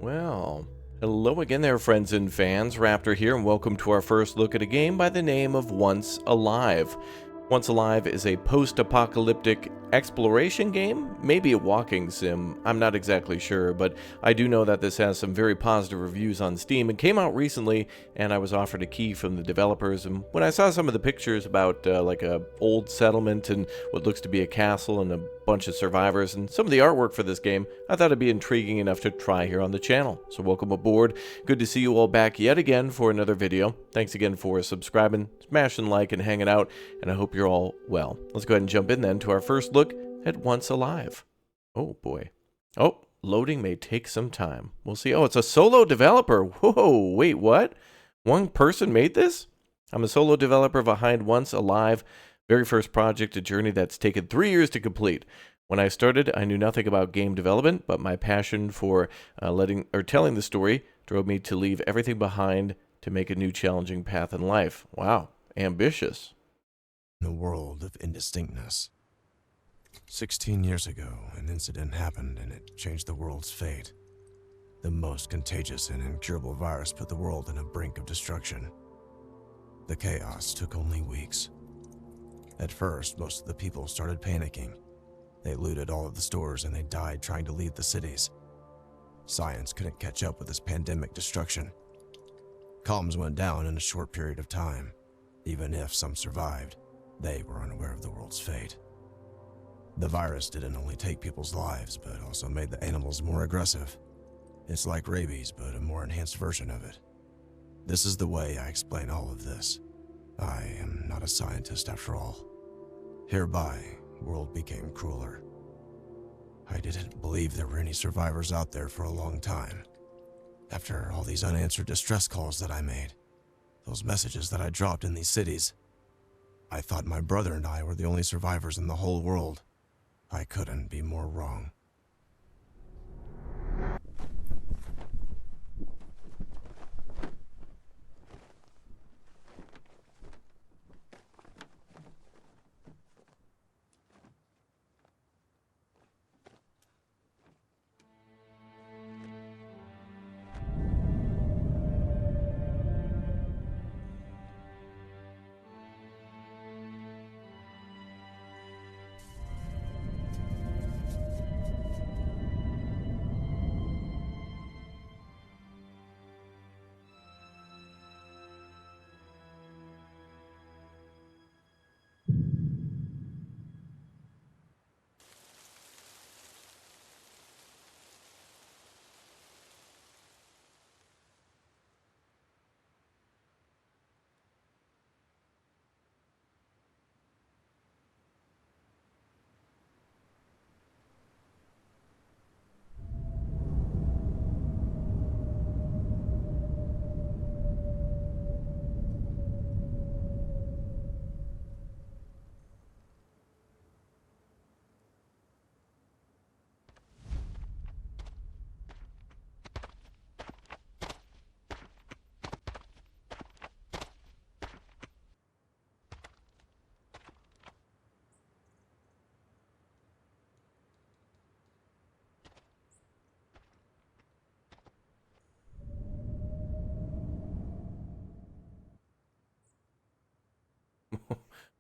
Well, hello again there, friends and fans. Raptor here, and welcome to our first look at a game by the name of Once Alive. Once Alive is a post-apocalyptic exploration game, maybe a walking sim, I'm not exactly sure, but I do know that this has some very positive reviews on Steam. It came out recently, and I was offered a key from the developers, and when I saw some of the pictures about like a old settlement and what looks to be a castle and a bunch of survivors and some of the artwork for this game, I thought it'd be intriguing enough to try here on the channel. So welcome aboard. Good to see you all back yet again for another video. Thanks again for subscribing, smashing like, and hanging out, and I hope you're all well. Let's go ahead and jump in then to our first look at Once Alive. Oh boy. Oh, loading may take some time. We'll see. Oh, it's a solo developer. Whoa, wait, what? One person made this? I'm a solo developer behind Once Alive. Very first project, a journey that's taken 3 years to complete. When I started, I knew nothing about game development, but my passion for telling the story drove me to leave everything behind to make a new challenging path in life. Wow, ambitious. A world of indistinctness. 16 years ago, an incident happened and it changed the world's fate. The most contagious and incurable virus put the world on a brink of destruction. The chaos took only weeks. At first, most of the people started panicking. They looted all of the stores and they died trying to leave the cities. Science couldn't catch up with this pandemic destruction. Comms went down in a short period of time. Even if some survived, they were unaware of the world's fate. The virus didn't only take people's lives, but also made the animals more aggressive. It's like rabies, but a more enhanced version of it. This is the way I explain all of this. I am not a scientist after all. Hereby, world became crueler. I didn't believe there were any survivors out there for a long time. After all these unanswered distress calls that I made, those messages that I dropped in these cities, I thought my brother and I were the only survivors in the whole world. I couldn't be more wrong.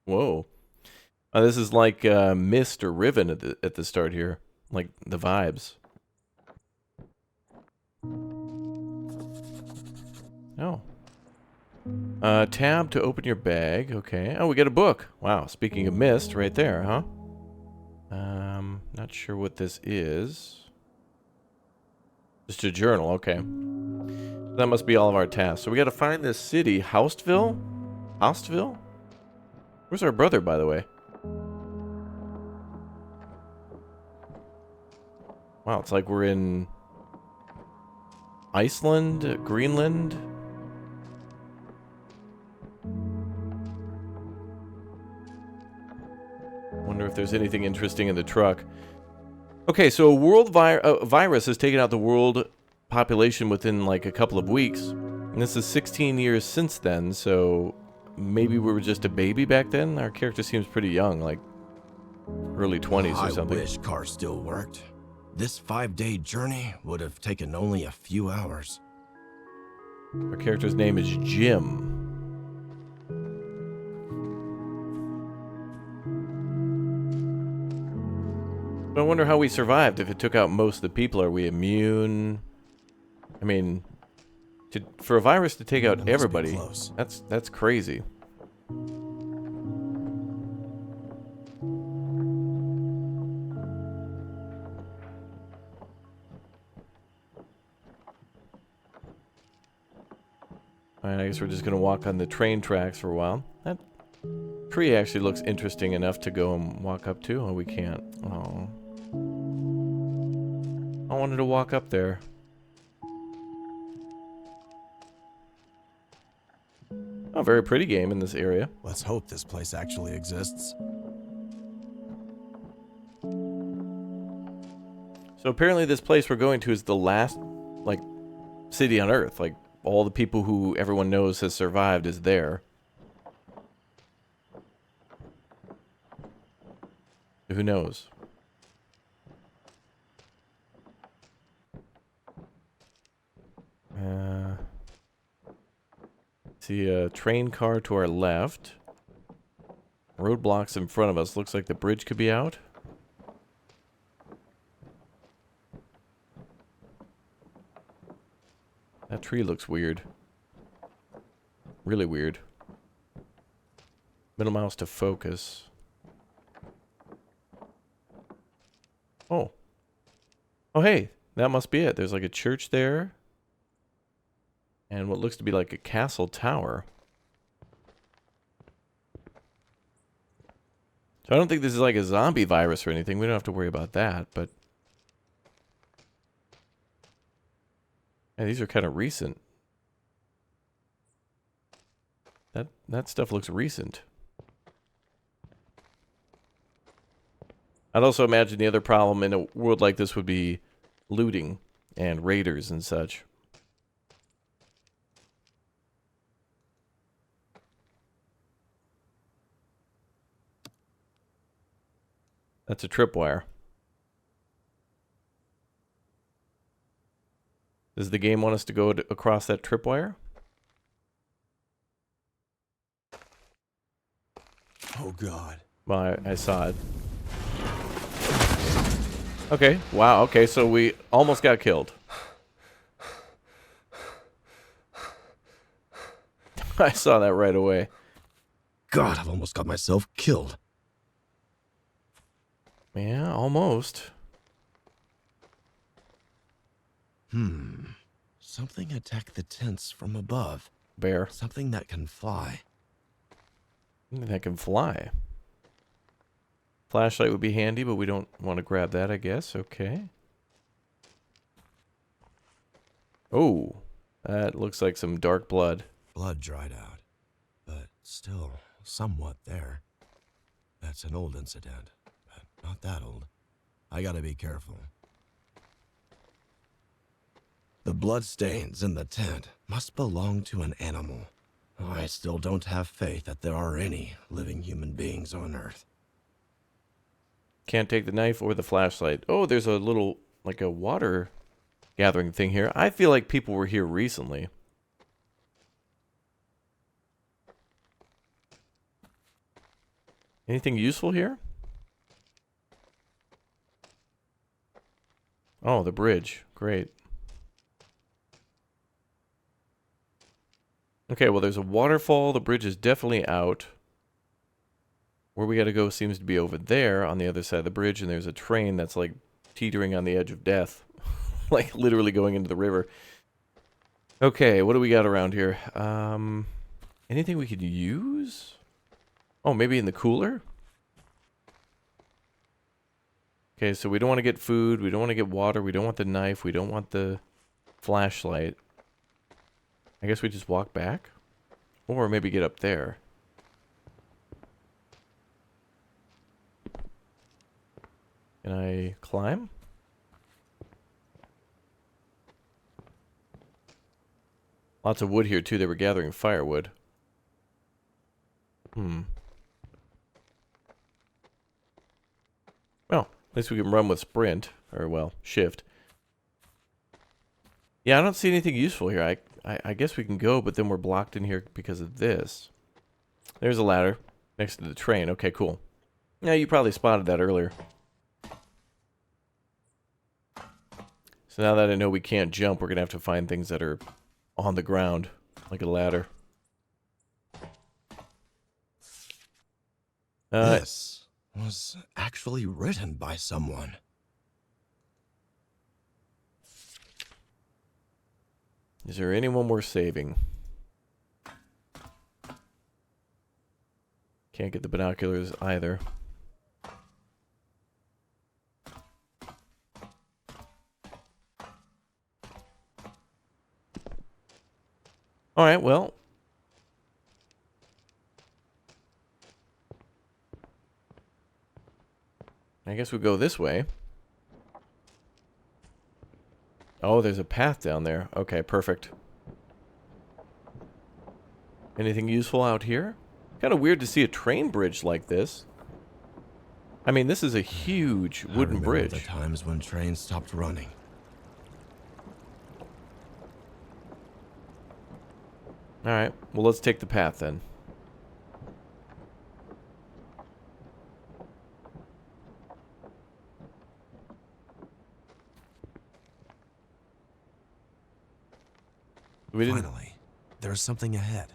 Whoa. This is like Mist or Riven at the start here. Like the vibes. Oh. Tab to open your bag. Okay. Oh, we got a book. Wow. Speaking of Mist, right there, huh? Not sure what this is. Just a journal. Okay. That must be all of our tasks. So we got to find this city, Houseville? Houseville? Where's our brother, by the way? Wow, it's like we're in Iceland, Greenland. Wonder if there's anything interesting in the truck. Okay, so a world virus has taken out the world population within like a couple of weeks. And this is 16 years since then, so maybe we were just a baby back then? Our character seems pretty young, like early 20s or something. I wish cars still worked. This 5-day journey would have taken only a few hours. Our character's name is Jim. I wonder how we survived. If it took out most of the people, are we immune? I mean, for a virus to take out everybody, that's crazy. Alright, I guess we're just gonna walk on the train tracks for a while. That tree actually looks interesting enough to go and walk up to. Oh, we can't. Oh. I wanted to walk up there. Oh, very pretty game in this area. Let's hope this place actually exists. So apparently this place we're going to is the last, like, city on Earth. Like, all the people who everyone knows has survived is there. Who knows? See a train car to our left. Roadblocks in front of us. Looks like the bridge could be out. That tree looks weird. Really weird. Middle mouse to focus. Oh. Oh, hey. That must be it. There's like a church there. And what looks to be like a castle tower. So I don't think this is like a zombie virus or anything. We don't have to worry about that, but... Yeah, these are kind of recent. That stuff looks recent. I'd also imagine the other problem in a world like this would be looting and raiders and such. That's a tripwire. Does the game want us to go across that tripwire? Oh God. Well, I saw it. Okay, wow, okay, so we almost got killed. I saw that right away. God, I've almost got myself killed. Yeah, almost. Something attacked the tents from above. Bear. Something that can fly. Something that can fly. Flashlight would be handy, but we don't want to grab that, I guess. Okay. Oh, that looks like some dark blood. Blood dried out, but still somewhat there. That's an old incident, but not that old. I gotta be careful. The bloodstains in the tent must belong to an animal. I still don't have faith that there are any living human beings on Earth. Can't take the knife or the flashlight. Oh, there's a little, like a water gathering thing here. I feel like people were here recently. Anything useful here? Oh, the bridge. Great. Okay, well, there's a waterfall. The bridge is definitely out. Where we gotta go seems to be over there on the other side of the bridge, and there's a train that's like teetering on the edge of death. Like literally going into the river. Okay, what do we got around here? Anything we could use? Oh, maybe in the cooler? Okay, so we don't want to get food, we don't want to get water, we don't want the knife, we don't want the flashlight. I guess we just walk back? Or maybe get up there. Can I climb? Lots of wood here too, they were gathering firewood. Well, at least we can run with sprint. Or, well, shift. Yeah, I don't see anything useful here. I guess we can go, but then we're blocked in here because of this. There's a ladder next to the train. Okay, cool. Yeah, you probably spotted that earlier. So now that I know we can't jump, we're going to have to find things that are on the ground, like a ladder. This was actually written by someone. Is there anyone worth saving? Can't get the binoculars either. Alright, well. I guess we go this way. Oh, there's a path down there. Okay, perfect. Anything useful out here? Kind of weird to see a train bridge like this. I mean, this is a huge wooden bridge. The times when trains stopped running. Alright, well, let's take the path then. Finally, there's something ahead.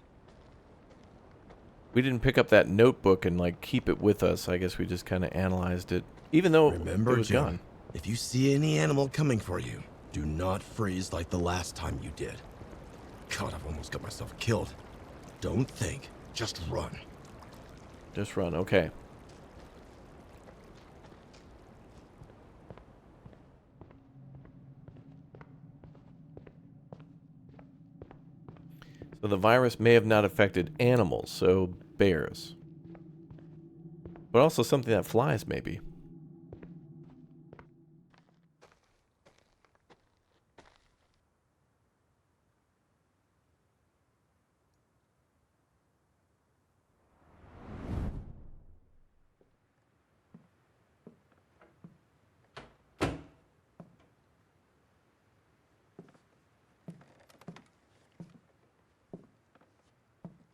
We didn't pick up that notebook and, like, keep it with us. I guess we just kind of analyzed it. Even though Remember, it was Jim, gone. if you see any animal coming for you, do not freeze like the last time you did. God, I've almost got myself killed. Don't think, just run. Just run, okay. So the virus may have not affected animals, so bears. But also something that flies, maybe.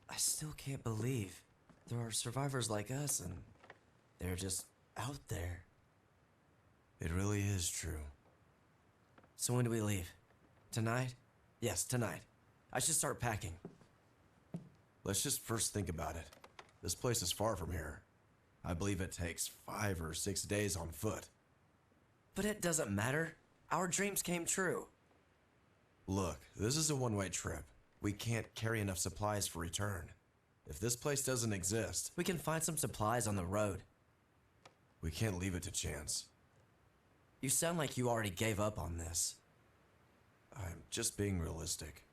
I still can't believe there are survivors like us and they're just out there. It really is true. So when do we leave? Tonight? Yes, tonight. I should start packing. Let's just first think about it. This place is far from here. I believe it takes 5 or 6 days on foot. But it doesn't matter. Our dreams came true. Look, this is a one-way trip. We can't carry enough supplies for return. If this place doesn't exist, We can find some supplies on the road. we can't leave it to chance. You sound like you already gave up on this. I'm just being realistic.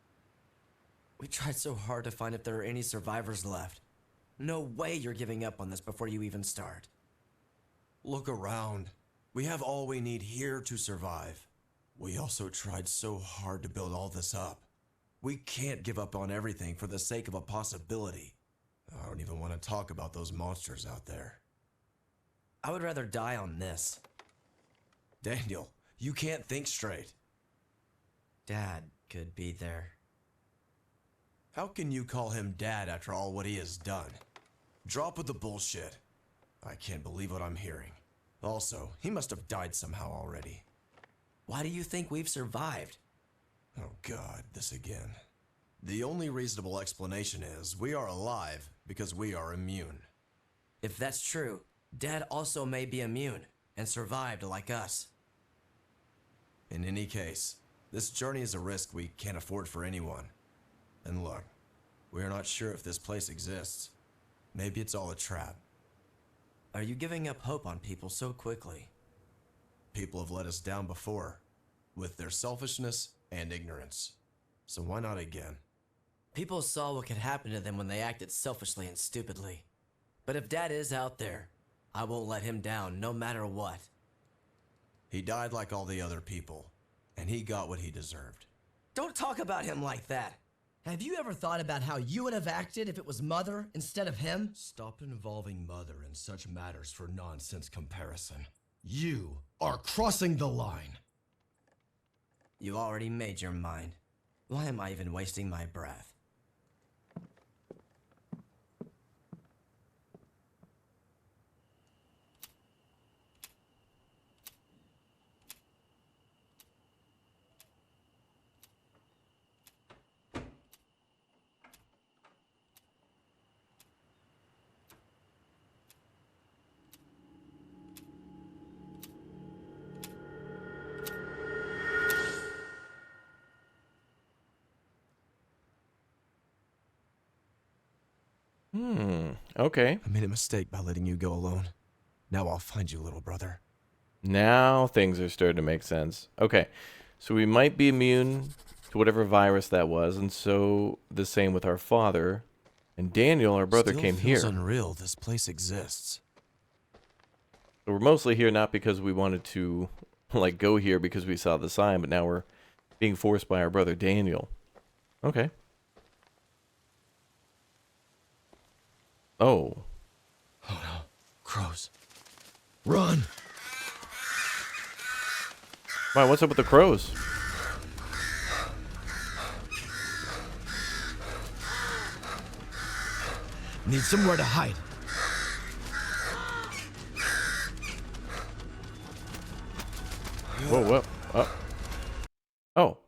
We tried so hard to find if there are any survivors left. No way you're giving up on this before you even start. Look around. We have all we need here to survive. We also tried so hard to build all this up. We can't give up on everything for the sake of a possibility. I don't even want to talk about those monsters out there. I would rather die on this. Daniel, you can't think straight. Dad could be there. How can you call him dad after all what he has done? Drop with the bullshit. I can't believe what I'm hearing. Also, he must have died somehow already. Why do you think we've survived? Oh God, this again. The only reasonable explanation is we are alive because we are immune. If that's true, Dad also may be immune and survived like us. In any case, this journey is a risk we can't afford for anyone. And look, we're not sure if this place exists. Maybe it's all a trap. Are you giving up hope on people so quickly? People have let us down before, with their selfishness and ignorance. So why not again? People saw what could happen to them when they acted selfishly and stupidly. But if Dad is out there, I won't let him down no matter what. He died like all the other people, and he got what he deserved. Don't talk about him like that. Have you ever thought about how you would have acted if it was Mother instead of him? Stop involving Mother in such matters for nonsense comparison. You are crossing the line. You already made your mind. Why am I even wasting my breath? Okay. I made a mistake by letting you go alone. Now I'll find you, little brother. Now things are starting to make sense. Okay. So we might be immune to whatever virus that was, and so the same with our father. And Daniel, our brother, Still came feels here. unreal this place exists. So we're mostly here not because we wanted to, like, go here because we saw the sign, but now we're being forced by our brother Daniel. Okay. Oh. Oh no. Crows. Run! Wow, what's up with the crows? Need somewhere to hide. Whoa, whoa. Oh.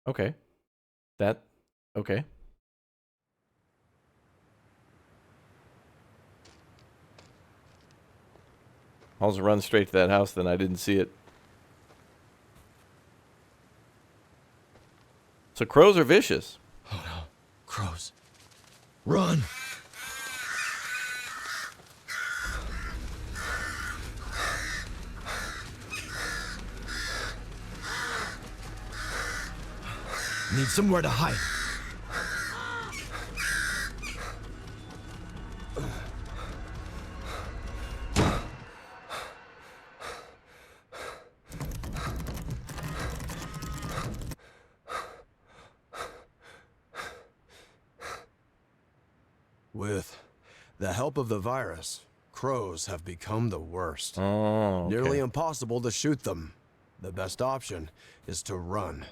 Okay. Okay. I'll just run straight to that house, then I didn't see it. So crows are vicious. Oh no. Crows. Run! Need somewhere to hide. With the help of the virus, crows have become the worst. Oh, okay. Nearly impossible to shoot them. The best option is to run.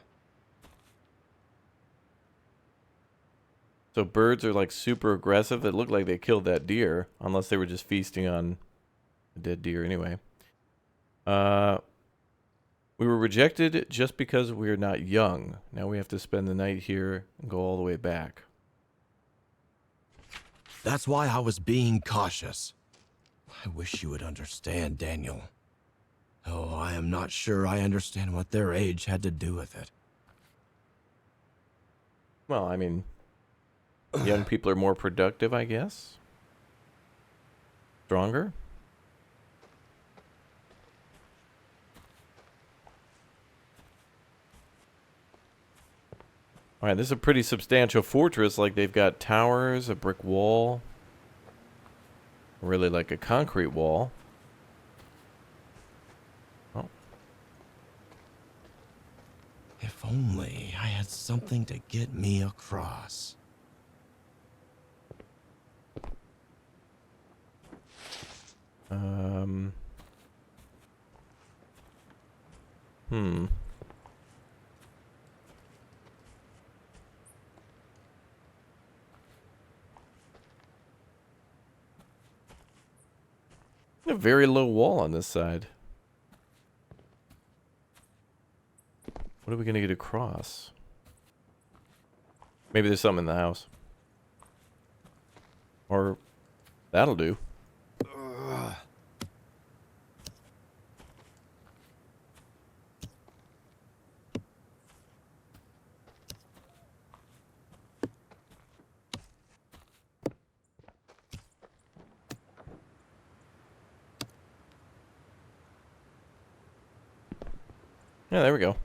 So birds are like super aggressive. It looked like they killed that deer, unless they were just feasting on a dead deer anyway. We were rejected just because we are not young. Now we have to spend the night here and go all the way back. That's why I was being cautious. I wish you would understand, Daniel. Oh, I am not sure I understand what their age had to do with it. Well, I mean, young people are more productive, I guess. Stronger. All right, this is a pretty substantial fortress. Like, they've got towers, a brick wall. Really like a concrete wall. Oh. If only I had something to get me across. Hmm. A very low wall on this side. What are we gonna get across? Maybe there's something in the house. Or that'll do. Yeah, there we go.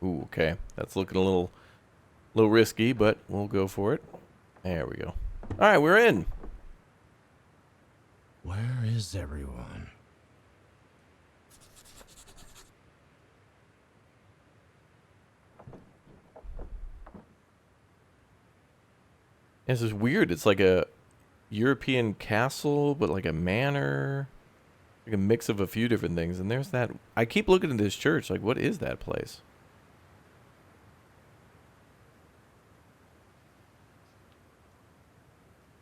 Ooh, okay. That's looking a little risky, but we'll go for it. There we go. All right, we're in. is everyone? This is weird. It's like a European castle, but like a manor. Like a mix of a few different things. And there's that. I keep looking at this church. Like, what is that place?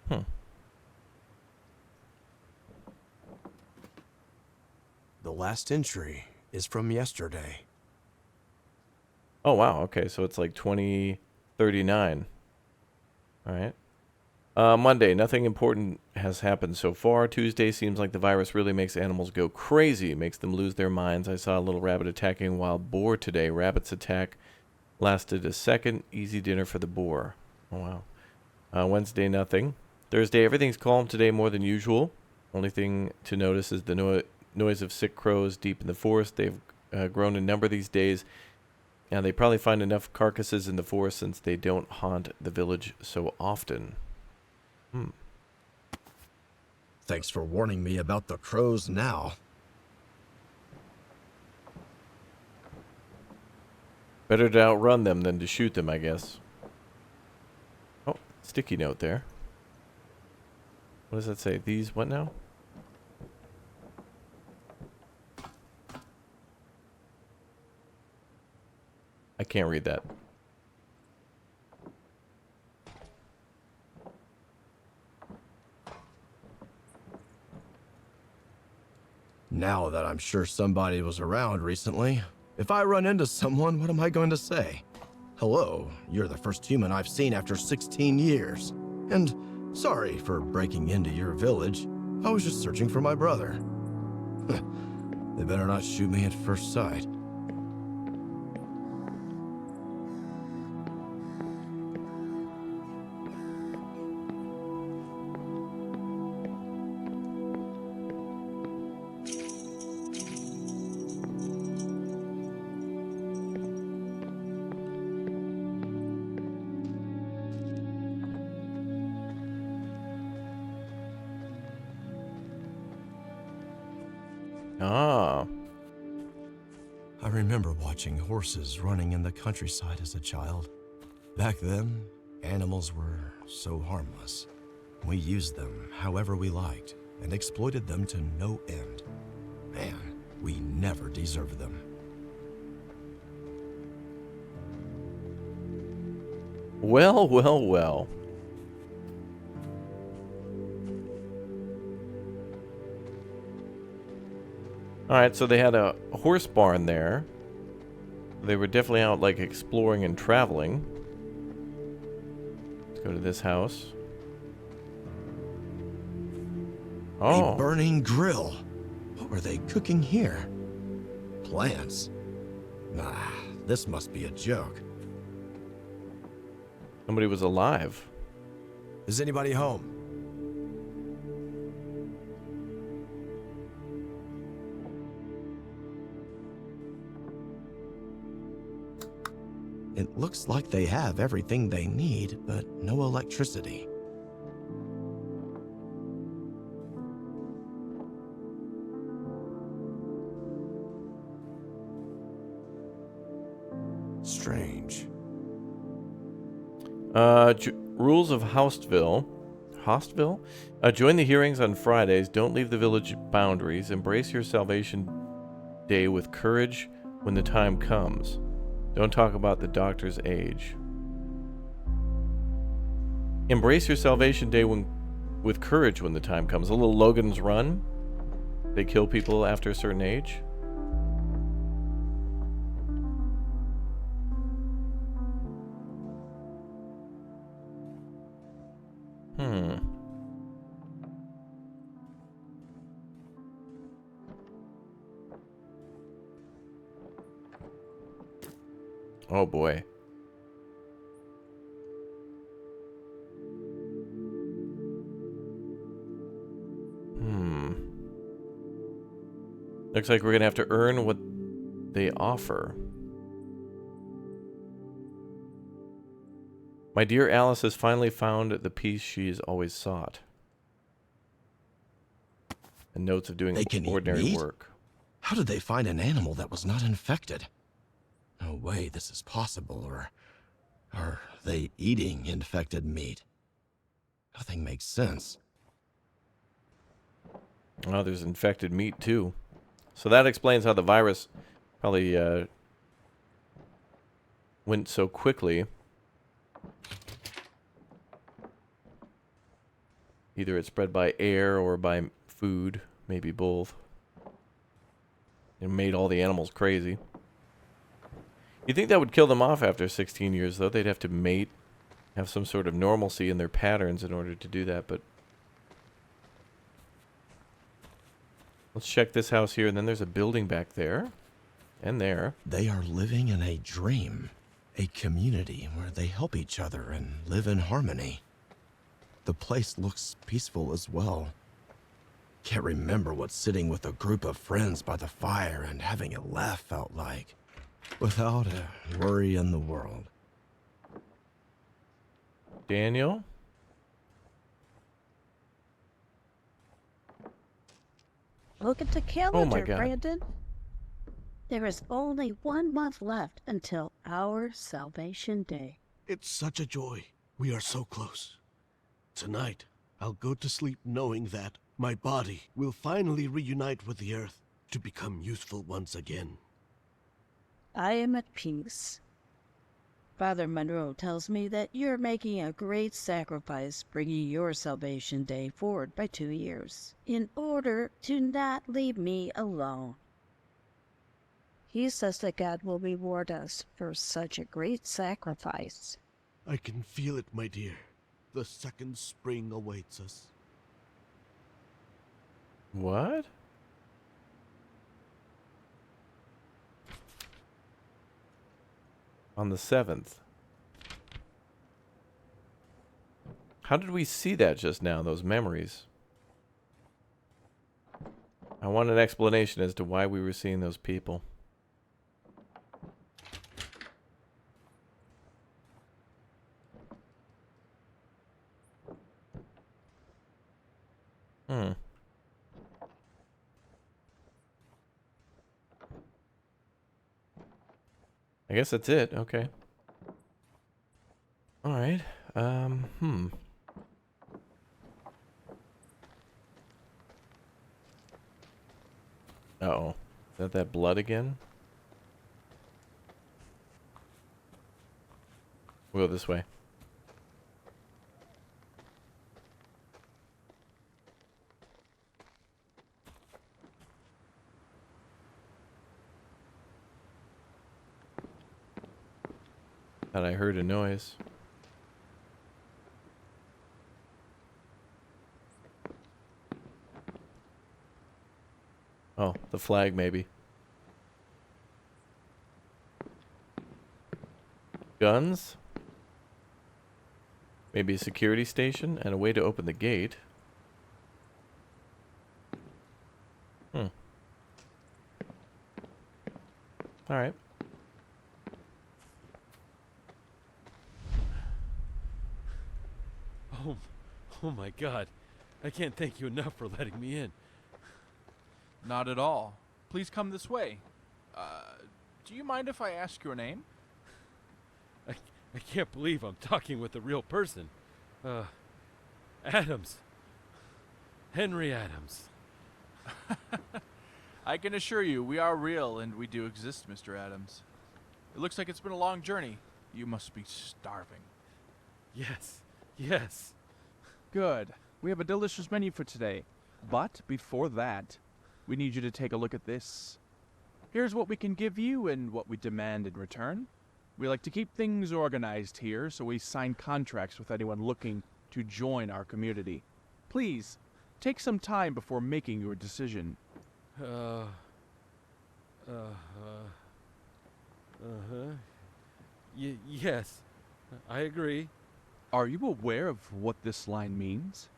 Hmm. The last entry is from yesterday. Oh, wow. Okay, so it's like 2039. All right. Monday, nothing important has happened so far. Tuesday seems like the virus really makes animals go crazy, makes them lose their minds. I saw a little rabbit attacking a wild boar today. Rabbit's attack lasted a second. Easy dinner for the boar. Oh, wow. Wednesday, nothing. Thursday, everything's calm today more than usual. Only thing to notice is the noise of sick crows deep in the forest. They've grown in number these days. And they probably find enough carcasses in the forest since they don't haunt the village so often. Thanks for warning me about the crows now. Better to outrun them than to shoot them, I guess. Oh, sticky note there. What does that say? These what now? I can't read that. Now that I'm sure somebody was around recently, if I run into someone, what am I going to say? Hello, you're the first human I've seen after 16 years. And sorry for breaking into your village. I was just searching for my brother. They better not shoot me at first sight. Ah. I remember watching horses running in the countryside as a child. Back then, animals were so harmless. We used them however we liked and exploited them to no end. Man, we never deserved them. Well, well, well. Alright, so they had a horse barn there. They were definitely out, like, exploring and traveling. Let's go to this house. Oh. A burning grill. What were they cooking here? Plants? Nah, this must be a joke. Somebody was alive. Is anybody home? It looks like they have everything they need, but no electricity. Strange. Rules of Houseville. Hostville? Join the hearings on Fridays. Don't leave the village boundaries. Embrace your salvation day with courage when the time comes. Don't talk about the doctor's age. Embrace your salvation day with courage when the time comes. A little Logan's Run. They kill people after a certain age. Oh boy. Looks like we're gonna have to earn what they offer. My dear Alice has finally found the peace she's always sought. and notes of doing They can eat ordinary meat? work. How did they find an animal that was not infected? No way this is possible, or are they eating infected meat? Nothing makes sense. Oh, there's infected meat too. So that explains how the virus probably went so quickly. Either it spread by air or by food, maybe both. It made all the animals crazy. You think that would kill them off after 16 years, though? They'd have to mate, have some sort of normalcy in their patterns in order to do that, but... Let's check this house here, and then there's a building back there. And there. They are living in a dream. A community where they help each other and live in harmony. The place looks peaceful as well. Can't remember what sitting with a group of friends by the fire and having a laugh felt like. Without a worry in the world. Daniel? Look at the calendar, Oh my God. Brandon. There is only 1 month left until our Salvation Day. It's such a joy. We are so close. Tonight, I'll go to sleep knowing that my body will finally reunite with the earth to become useful once again. I am at peace. Father Monroe tells me that you're making a great sacrifice bringing your Salvation Day forward by 2 years in order to not leave me alone. He says that God will reward us for such a great sacrifice. I can feel it, my dear. The second spring awaits us. What? On the 7th. How did we see that just now, those memories? I want an explanation as to why we were seeing those people. I guess that's it. Okay. All right. Uh-oh. Is that blood again? We'll go this way. Thought I heard a noise. Oh, the flag maybe. Guns? Maybe a security station and a way to open the gate. Alright. Oh my God. I can't thank you enough for letting me in. Not at all. Please come this way. Do you mind if I ask your name? I can't believe I'm talking with a real person. Adams. Henry Adams. I can assure you, we are real and we do exist, Mr. Adams. It looks like it's been a long journey. You must be starving. Yes. Yes. Good. We have a delicious menu for today. But before that, we need you to take a look at this. Here's what we can give you and what we demand in return. We like to keep things organized here, so we sign contracts with anyone looking to join our community. Please, take some time before making your decision. Yes. I agree. Are you aware of what this line means?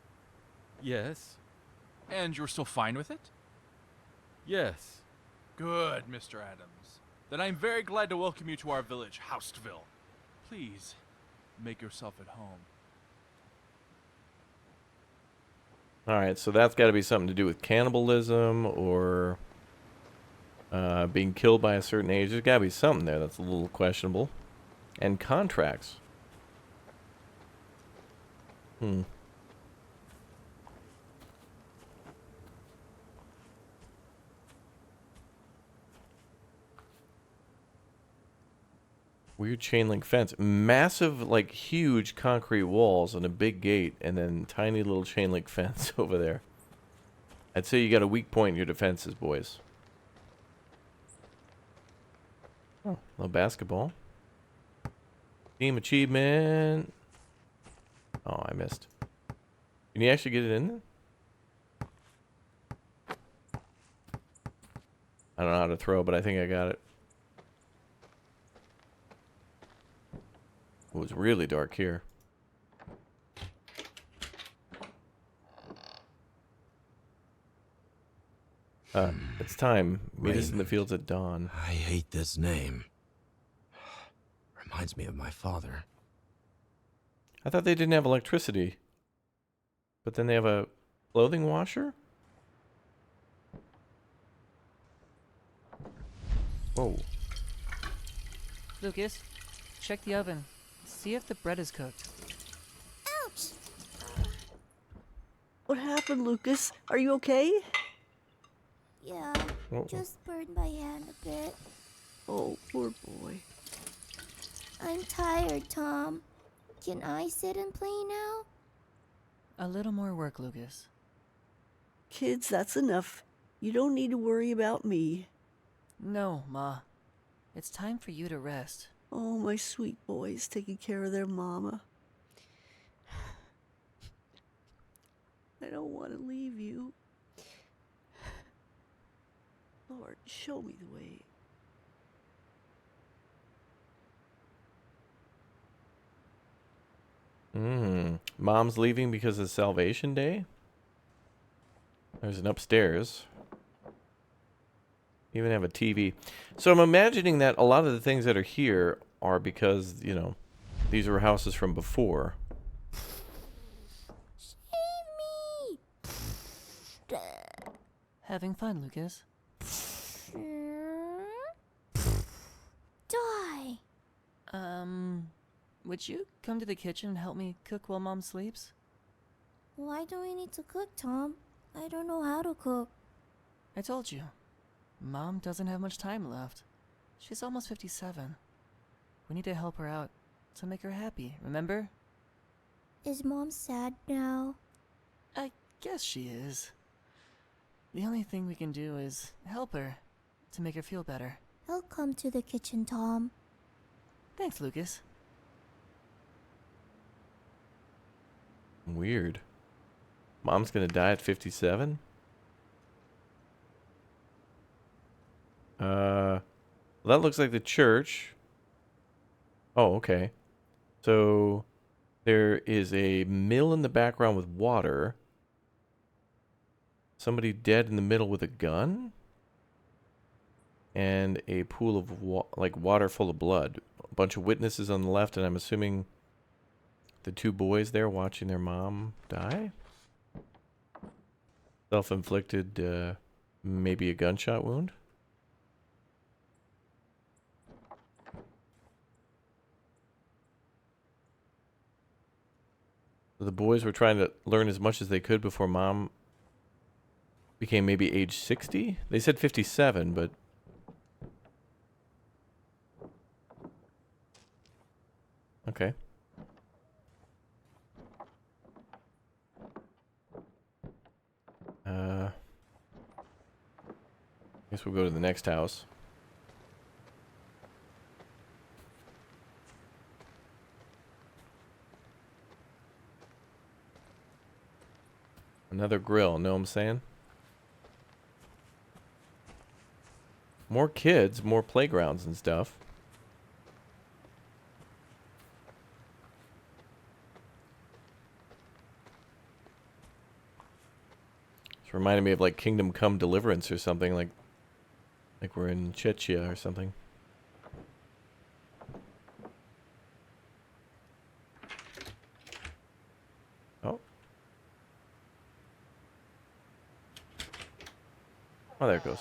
Yes. And you're still fine with it? Yes. Good, Mr. Adams. Then I'm very glad to welcome you to our village, Houseville. Please, make yourself at home. Alright, so that's got to be something to do with cannibalism or being killed by a certain age. There's got to be something there that's a little questionable. And contracts. Weird chain link fence. Massive, like, huge concrete walls and a big gate, and then tiny little chain link fence over there. I'd say you got a weak point in your defenses, boys. Oh, little basketball. Team achievement. Oh, I missed. Can you actually get it in there? I don't know how to throw, but I think I got it. It was really dark here. It's time. Meet us in the fields at dawn. I hate this name. Reminds me of my father. I thought they didn't have electricity. But then they have a clothing washer? Whoa. Lucas, check the oven. See if the bread is cooked. Ouch! What happened, Lucas? Are you okay? Yeah, Uh-oh. just burned my hand a bit. Oh, poor boy. I'm tired, Tom. Can I sit and play now? A little more work, Lucas. Kids, that's enough. You don't need to worry about me. No, Ma. It's time for you to rest. Oh, my sweet boys taking care of their mama. I don't want to leave you. Lord, show me the way. Mom's leaving because of Salvation Day? There's an upstairs. Even have a TV. So I'm imagining that a lot of the things that are here are because, you know, these were houses from before. Amy! Having fun, Lucas? Die! Would you come to the kitchen and help me cook while Mom sleeps? Why do we need to cook, Tom? I don't know how to cook. I told you. Mom doesn't have much time left. She's almost 57. We need to help her out to make her happy, remember? Is Mom sad now? I guess she is. The only thing we can do is help her to make her feel better. I'll come to the kitchen, Tom. Thanks, Lucas. Weird. Mom's gonna die at 57? That looks like the church. Oh, okay. So there is a mill in the background with water. Somebody dead in the middle with a gun. And a pool of water full of blood. A bunch of witnesses on the left, and I'm assuming the two boys there watching their mom die. Self-inflicted, maybe a gunshot wound. The boys were trying to learn as much as they could before Mom became maybe age 60? They said 57, but... Okay. Guess we'll go to the next house. Another grill, know what I'm saying? More kids, more playgrounds and stuff. It's reminding me of like Kingdom Come Deliverance or something, like we're in Chechnya or something. Oh. there it goes.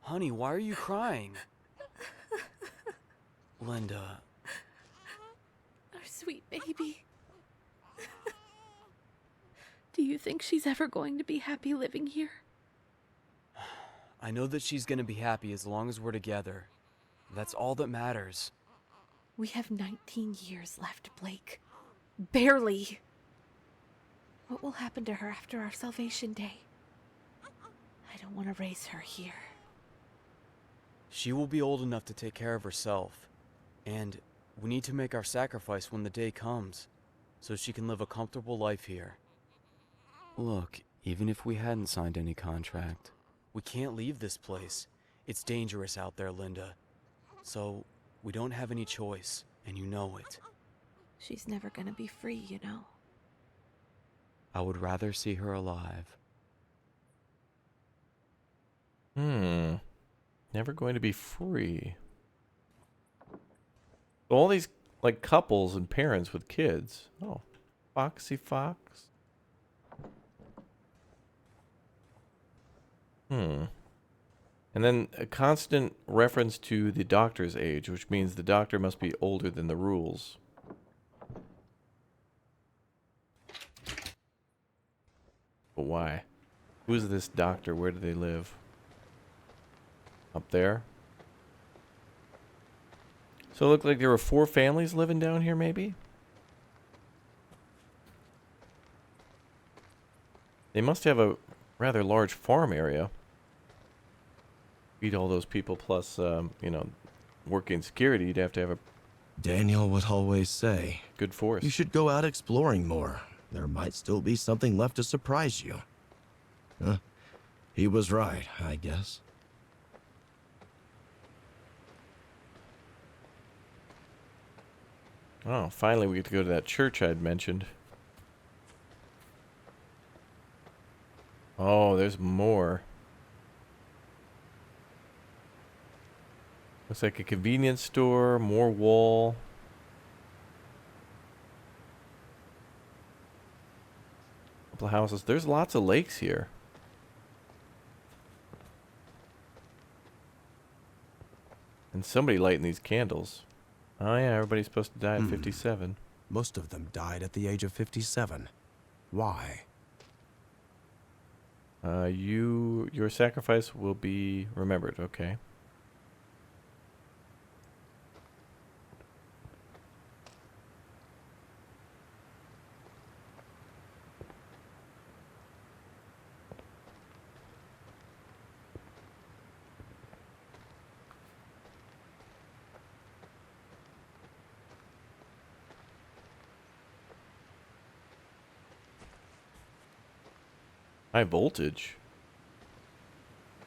Honey, why are you crying? Linda. Our sweet baby. Do you think she's ever going to be happy living here? I know that she's gonna be happy as long as we're together. That's all that matters. We have 19 years left, Blake. Barely. What will happen to her after our Salvation Day? I don't want to raise her here. She will be old enough to take care of herself. And we need to make our sacrifice when the day comes, so she can live a comfortable life here. Look, even if we hadn't signed any contract, we can't leave this place. It's dangerous out there, Linda. So, we don't have any choice, and you know it. She's never gonna be free, you know. I would rather see her alive. Never going to be free. All these, like, couples and parents with kids. Oh, Foxy Fox. And then a constant reference to the doctor's age, which means the doctor must be older than the rules. But why? Who's this doctor? Where do they live? Up there? So it looked like there were 4 families living down here, maybe? They must have a rather large farm area. Feed all those people plus, you know, working security. You'd have to have a Daniel would always say, good force. you should go out exploring more. There might still be something left to surprise you. He was right, I guess. Oh, finally we get to go to that church I'd mentioned. Oh, there's more. Looks like a convenience store, more wall. Couple of houses. There's lots of lakes here. And somebody lighting these candles. Oh yeah, everybody's supposed to die at 57. Most of them died at the age of 57. Why? Your sacrifice will be remembered, okay. High voltage.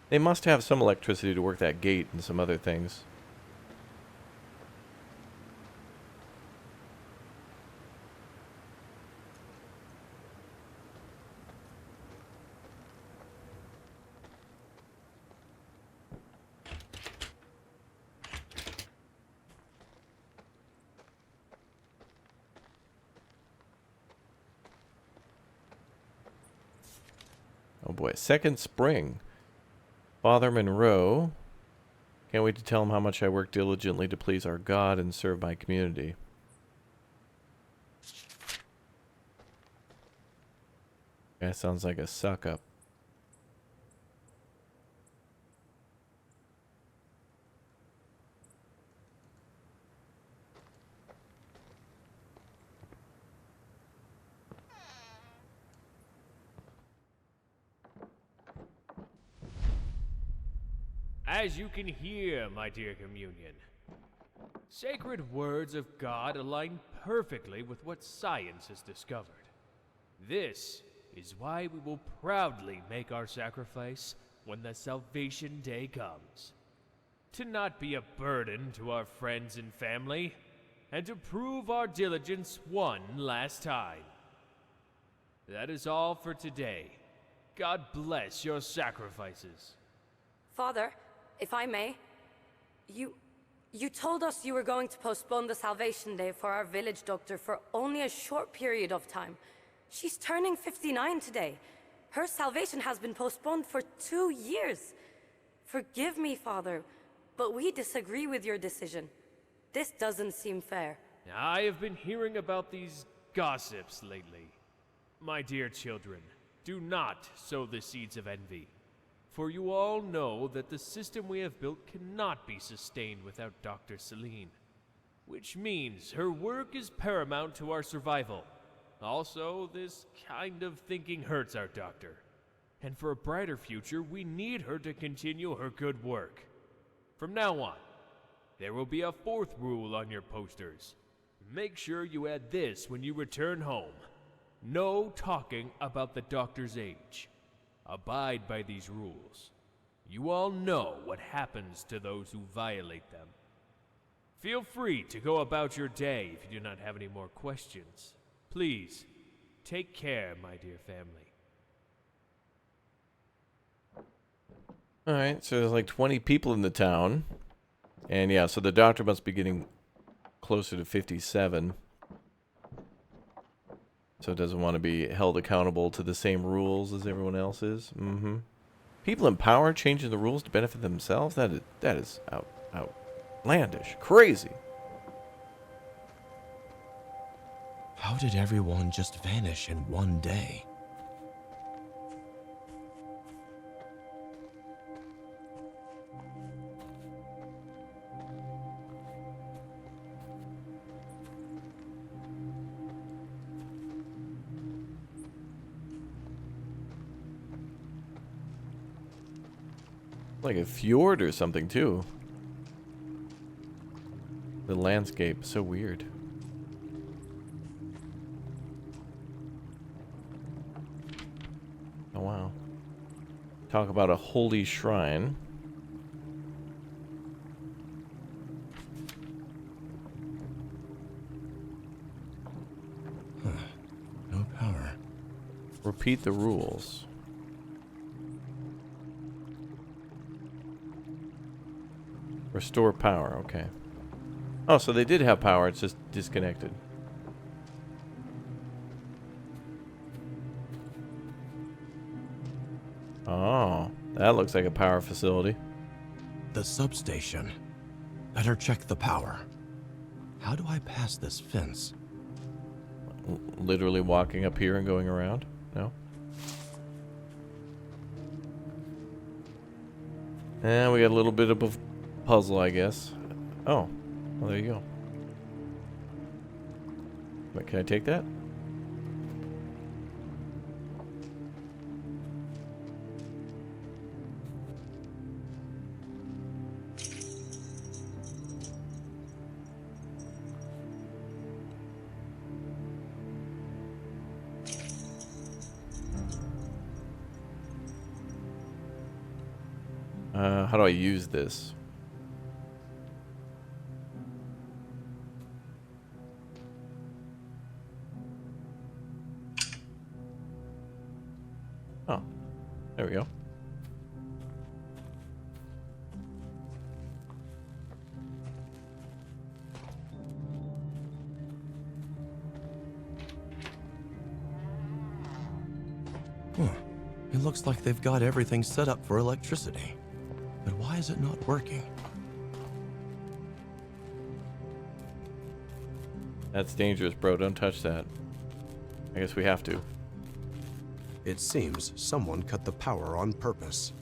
They must have some electricity to work that gate and some other things. Oh boy, Second Spring. Father Monroe. Can't wait to tell him how much I work diligently to please our God and serve my community. That sounds like a suck up. As you can hear, my dear communion, sacred words of God align perfectly with what science has discovered. This is why we will proudly make our sacrifice when the Salvation Day comes. To not be a burden to our friends and family, and to prove our diligence one last time. That is all for today. God bless your sacrifices. Father, if I may, you told us you were going to postpone the Salvation Day for our village doctor for only a short period of time. She's turning 59 today. Her salvation has been postponed for 2 years. Forgive me, Father, but we disagree with your decision. This doesn't seem fair. I have been hearing about these gossips lately. My dear children, do not sow the seeds of envy. For you all know that the system we have built cannot be sustained without Dr. Celine. Which means her work is paramount to our survival. Also, this kind of thinking hurts our doctor. And for a brighter future, we need her to continue her good work. From now on, there will be a fourth rule on your posters. Make sure you add this when you return home. No talking about the doctor's age. Abide by these rules. You all know what happens to those who violate them. Feel free to go about your day if you do not have any more questions. Please, take care, my dear family. Alright, so there's like 20 people in the town. And yeah, so the doctor must be getting closer to 57. So it doesn't want to be held accountable to the same rules as everyone else is. People in power changing the rules to benefit themselves? That is outlandish. Crazy. How did everyone just vanish in one day? Like a fjord or something too. The landscape, so weird. Oh wow. Talk about a holy shrine. No power. Repeat the rules. Restore power, okay. Oh, so they did have power, it's just disconnected. Oh, that looks like a power facility. The substation. Better check the power. How do I pass this fence? Literally walking up here and going around? No? And we got a little bit of a puzzle, I guess. Oh, well, there you go. Wait, can I take that? How do I use this? Oh, there we go. It looks like they've got everything set up for electricity. But why is it not working? That's dangerous, bro. Don't touch that. I guess we have to. It seems someone cut the power on purpose.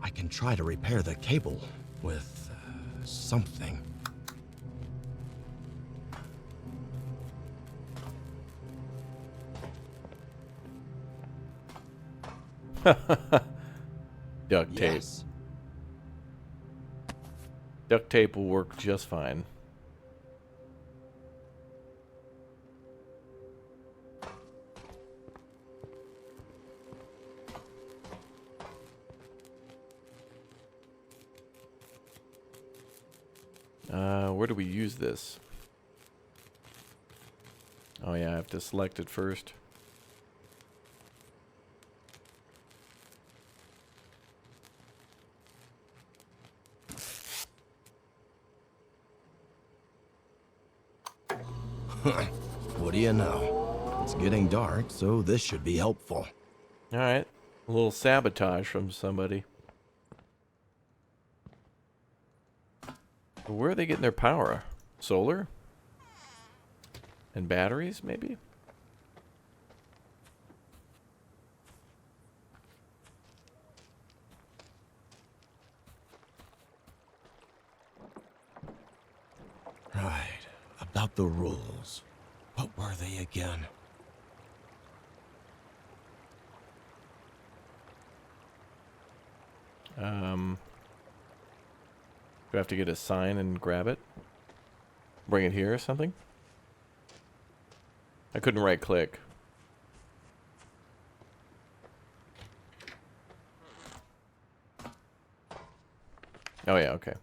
I can try to repair the cable with something. Duct tape. Yes. Duct tape will work just fine. Where do we use this? Oh yeah, I have to select it first. What do you know? It's getting dark, so this should be helpful. Alright. A little sabotage from somebody. Where are they getting their power? Solar? And batteries, maybe? Right. About the rules. What were they again? Do I have to get a sign and grab it? Bring it here or something? I couldn't right click. Oh yeah, okay.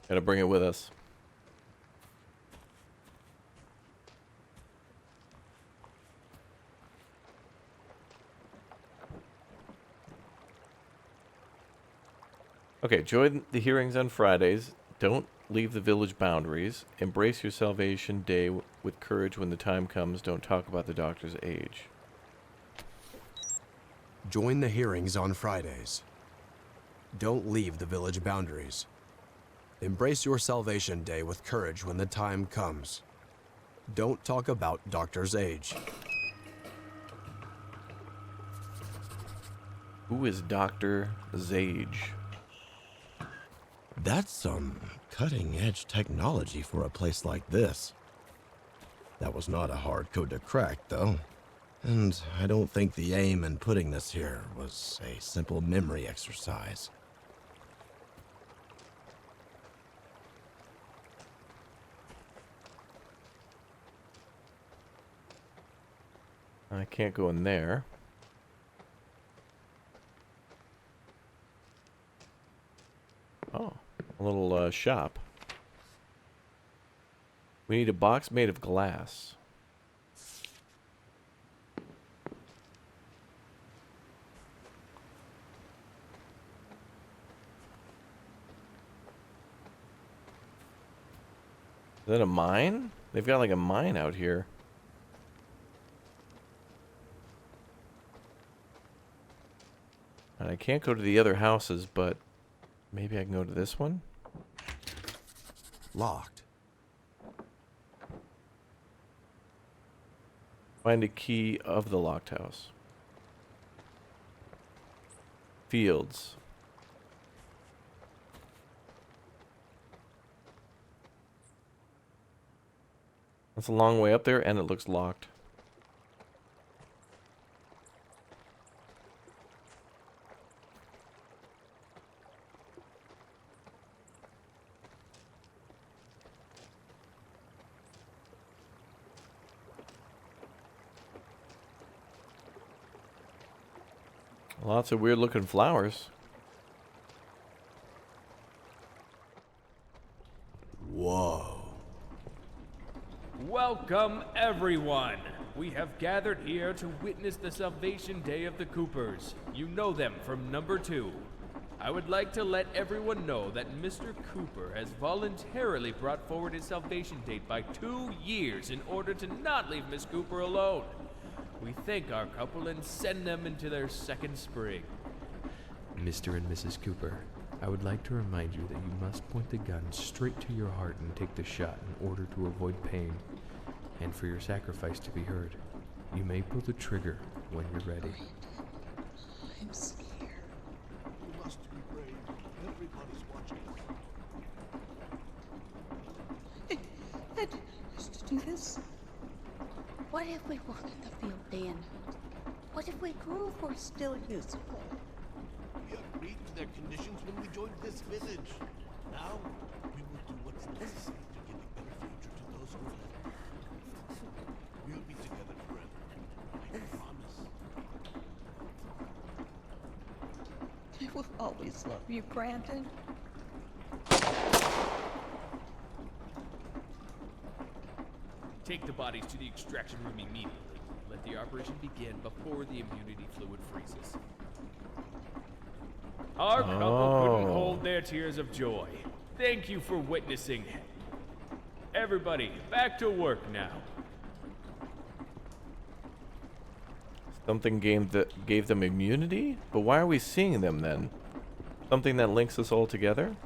Gotta bring it with us. Okay, join the hearings on Fridays. Don't leave the village boundaries. Embrace your salvation day with courage when the time comes. Don't talk about the doctor's age. Join the hearings on Fridays. Don't leave the village boundaries. Embrace your salvation day with courage when the time comes. Don't talk about doctor's age. Who is Dr. Zage? That's some cutting-edge technology for a place like this. That was not a hard code to crack, though. And I don't think the aim in putting this here was a simple memory exercise. I can't go in there. Oh, a little shop. We need a box made of glass. Is that a mine? They've got like a mine out here. And I can't go to the other houses, but maybe I can go to this one? Locked. Find a key of the locked house. Fields. That's a long way up there, and it looks locked. Lots of weird looking flowers. Whoa. Welcome, everyone. We have gathered here to witness the Salvation Day of the Coopers. You know them from number 2. I would like to let everyone know that Mr. Cooper has voluntarily brought forward his salvation date by 2 years in order to not leave Miss Cooper alone. We thank our couple and send them into their second spring. Mr. and Mrs. Cooper, I would like to remind you that you must point the gun straight to your heart and take the shot in order to avoid pain, and for your sacrifice to be heard. You may pull the trigger when you're ready. I'm scared. You must be brave. Everybody's watching. I didn't used to do this. What if we work in the field day and night? What if we grew if we're still useful? We agreed to their conditions when we joined this village. Now, we will do what's necessary to give a better future to those who left. We'll be together forever. I promise. I will always love you, Brandon. Take the bodies to the extraction room immediately. Let the operation begin before the immunity fluid freezes. Our couple couldn't hold their tears of joy. Thank you for witnessing. Everybody, back to work now. Something gave them immunity? But why are we seeing them then? Something that links us all together?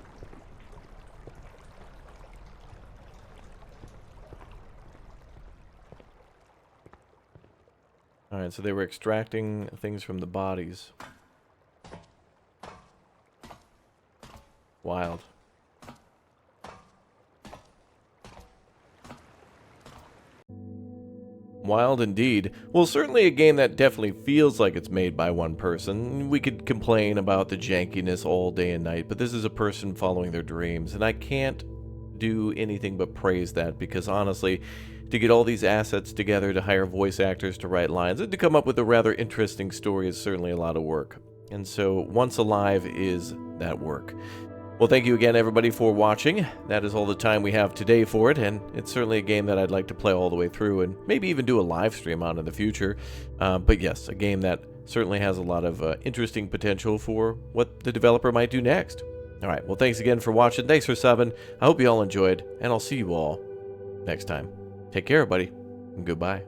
Alright, so they were extracting things from the bodies. Wild. Wild indeed. Well, certainly a game that definitely feels like it's made by one person. We could complain about the jankiness all day and night, but this is a person following their dreams, and I can't do anything but praise that, because honestly, to get all these assets together, to hire voice actors to write lines, and to come up with a rather interesting story is certainly a lot of work. And so, Once Alive is that work. Well, thank you again, everybody, for watching. That is all the time we have today for it, and it's certainly a game that I'd like to play all the way through, and maybe even do a live stream on in the future. But yes, a game that certainly has a lot of interesting potential for what the developer might do next. All right, well, thanks again for watching. Thanks for subbing. I hope you all enjoyed, and I'll see you all next time. Take care, everybody, and goodbye.